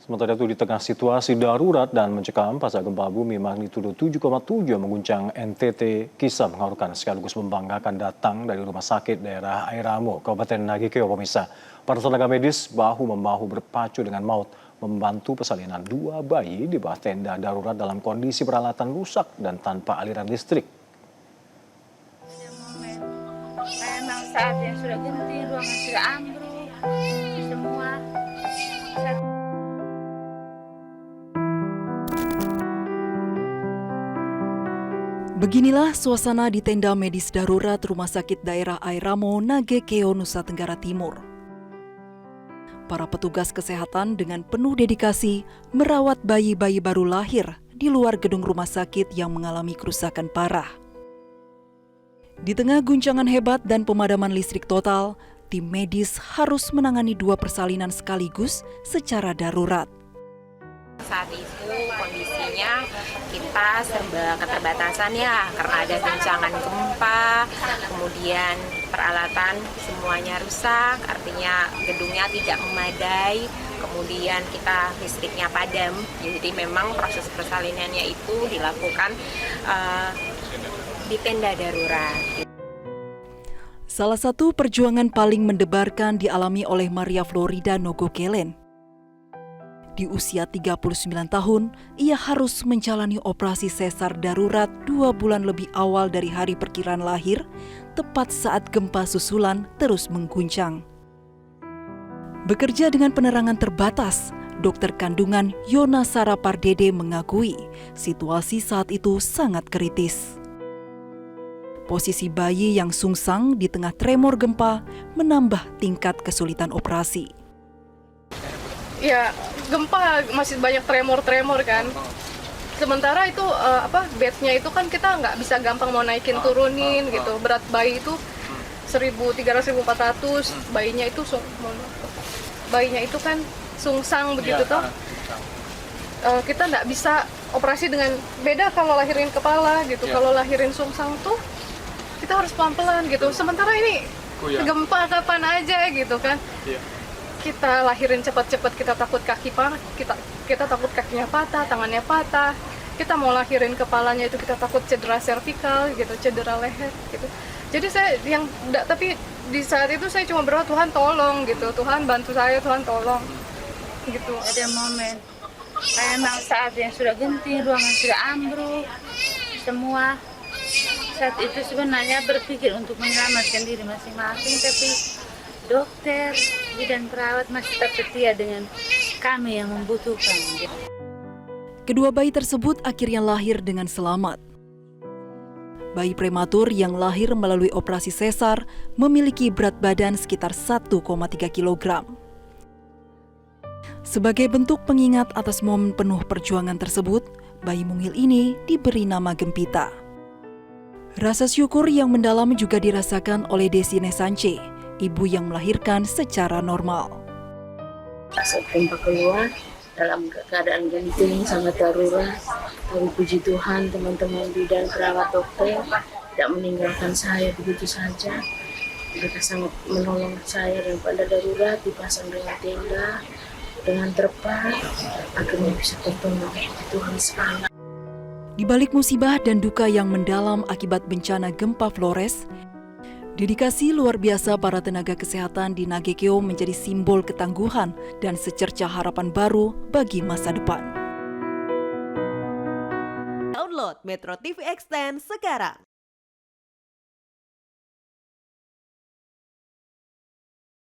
Sementara itu di tengah situasi darurat dan mencekam pasca gempa bumi magnitudo 7,7 mengguncang NTT, kisah mengharukan sekaligus membanggakan datang dari Rumah Sakit Daerah Airamo, Kabupaten Nagekeo, pemirsa. Para tenaga medis bahu-membahu berpacu dengan maut membantu persalinan 2 bayi di bawah tenda darurat dalam kondisi peralatan rusak dan tanpa aliran listrik. Memang saat yang sudah genting, ruangan sudah ambruk, semua. Beginilah suasana di tenda medis darurat Rumah Sakit Daerah Airamo, Nagekeo, Nusa Tenggara Timur. Para petugas kesehatan dengan penuh dedikasi merawat bayi-bayi baru lahir di luar gedung rumah sakit yang mengalami kerusakan parah. Di tengah guncangan hebat dan pemadaman listrik total, tim medis harus menangani 2 persalinan sekaligus secara darurat. Saat itu kondisinya kita serba keterbatasan ya, karena ada guncangan gempa, kemudian peralatan semuanya rusak, artinya gedungnya tidak memadai, kemudian kita listriknya padam. Jadi memang proses persalinannya itu dilakukan di tenda darurat. Salah satu perjuangan paling mendebarkan dialami oleh Maria Florida Nogokelen. Di usia 39 tahun, ia harus menjalani operasi sesar darurat 2 bulan lebih awal dari hari perkiraan lahir, tepat saat gempa susulan terus mengguncang. Bekerja dengan penerangan terbatas, dokter kandungan Yona Sara Pardede mengakui situasi saat itu sangat kritis. Posisi bayi yang sungsang di tengah tremor gempa menambah tingkat kesulitan operasi. Ya, gempa masih banyak tremor-tremor kan. Sementara itu bednya itu kan kita nggak bisa gampang mau naikin turunin gitu. Berat bayi itu 1.300-1.400, bayinya itu kan sungsang begitu toh. Kita nggak bisa operasi dengan beda kalau lahirin kepala gitu. Kalau lahirin sungsang tuh kita harus pelan-pelan gitu. Sementara ini gempa kapan aja gitu kan. Kita lahirin cepat-cepat, kita takut kita takut kakinya patah, tangannya patah. Kita mau lahirin kepalanya itu kita takut cedera servikal gitu, cedera leher gitu. Jadi tapi di saat itu saya cuma berdoa, Tuhan tolong gitu, Tuhan bantu saya, Tuhan tolong gitu. Ada momen memang saat yang sudah genting, ruangan sudah ambruk, semua. Saat itu sebenarnya berpikir untuk menyelamatkan diri masing-masing, tapi dokter, bidan perawat masih tetap setia dengan kami yang membutuhkan. Kedua bayi tersebut akhirnya lahir dengan selamat. Bayi prematur yang lahir melalui operasi sesar memiliki berat badan sekitar 1,3 kg. Sebagai bentuk pengingat atas momen penuh perjuangan tersebut, bayi mungil ini diberi nama Gempita. Rasa syukur yang mendalam juga dirasakan oleh Desine Sance, ibu yang melahirkan secara normal. Saat gempa keluar dalam keadaan genting sangat darurat, tapi puji Tuhan teman-teman bidan perawat dokter tidak meninggalkan saya begitu saja. Mereka sangat menolong saya dan pada darurat dipasang dengan tenda dengan terpal akhirnya bisa tertolong. Tuhan sekali. Di balik musibah dan duka yang mendalam akibat bencana gempa Flores, dedikasi luar biasa para tenaga kesehatan di Nagekeo menjadi simbol ketangguhan dan secercah harapan baru bagi masa depan. Download Metro TV Extend sekarang.